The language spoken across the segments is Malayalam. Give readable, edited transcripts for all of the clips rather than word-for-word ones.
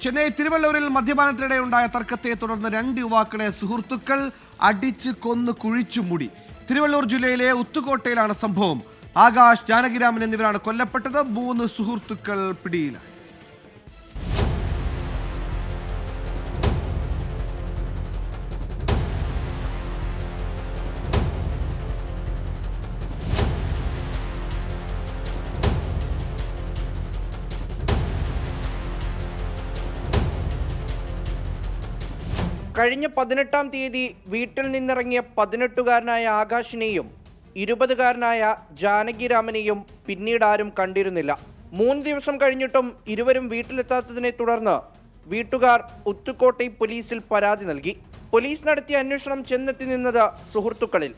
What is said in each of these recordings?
ചെന്നൈ തിരുവള്ളൂരിൽ മദ്യപാനത്തിനിടെ ഉണ്ടായ തർക്കത്തെ തുടർന്ന് 2 യുവാക്കളെ സുഹൃത്തുക്കൾ അടിച്ച് കൊന്ന് കുഴിച്ചു മൂടി. തിരുവള്ളൂർ ജില്ലയിലെ ഉത്തുകോട്ടയിലാണ് സംഭവം. ആകാശ്, ജാനകിരാമൻ എന്നിവരാണ് കൊല്ലപ്പെട്ടത്. 3 സുഹൃത്തുക്കൾ പിടിയിലായി. കഴിഞ്ഞ 18-ാം തീയതി വീട്ടിൽ നിന്നിറങ്ങിയ 18-കാരനായ ആകാശിനെയും 20-കാരനായ ജാനകിരാമനെയും പിന്നീട് ആരും കണ്ടിരുന്നില്ല. 3 ദിവസം കഴിഞ്ഞിട്ടും ഇരുവരും വീട്ടിലെത്താത്തതിനെ തുടർന്ന് വീട്ടുകാർ ഉത്തുകോട്ടൈ പോലീസിൽ പരാതി നൽകി. പോലീസ് നടത്തിയ അന്വേഷണം ചെന്നെത്തി നിന്നത് സുഹൃത്തുക്കളിൽ.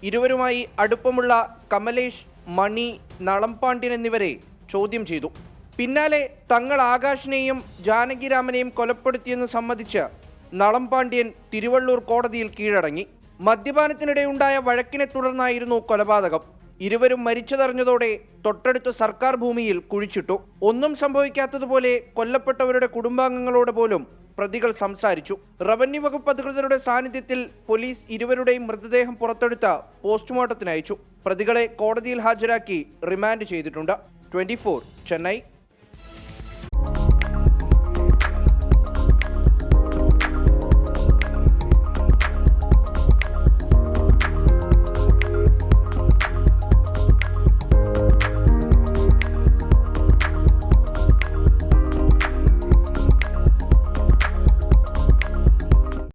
ഇരുവരുമായി അടുപ്പമുള്ള കമലേഷ്, മണി, നളംപാണ്ഡ്യൻ എന്നിവരെ ചോദ്യം ചെയ്തു. പിന്നാലെ തങ്ങൾ ആകാശിനെയും ജാനകിരാമനെയും കൊലപ്പെടുത്തിയെന്ന് സമ്മതിച്ച് നളംപാണ്ഡ്യൻ തിരുവള്ളൂർ കോടതിയിൽ കീഴടങ്ങി. മദ്യപാനത്തിനിടെയുണ്ടായ വഴക്കിനെ തുടർന്നായിരുന്നു കൊലപാതകം. ഇരുവരും മരിച്ചതറിഞ്ഞതോടെ തൊട്ടടുത്ത സർക്കാർ ഭൂമിയിൽ കുഴിച്ചിട്ടു. ഒന്നും സംഭവിക്കാത്തതുപോലെ കൊല്ലപ്പെട്ടവരുടെ കുടുംബാംഗങ്ങളോട് പോലും പ്രതികൾ സംസാരിച്ചു. റവന്യൂ വകുപ്പ് അധികൃതരുടെ സാന്നിധ്യത്തിൽ പോലീസ് ഇരുവരുടെയും മൃതദേഹം പുറത്തെടുത്ത് പോസ്റ്റ്മോർട്ടത്തിന് അയച്ചു. പ്രതികളെ കോടതിയിൽ ഹാജരാക്കി റിമാൻഡ് ചെയ്തിട്ടുണ്ട്. 24 ചെന്നൈ.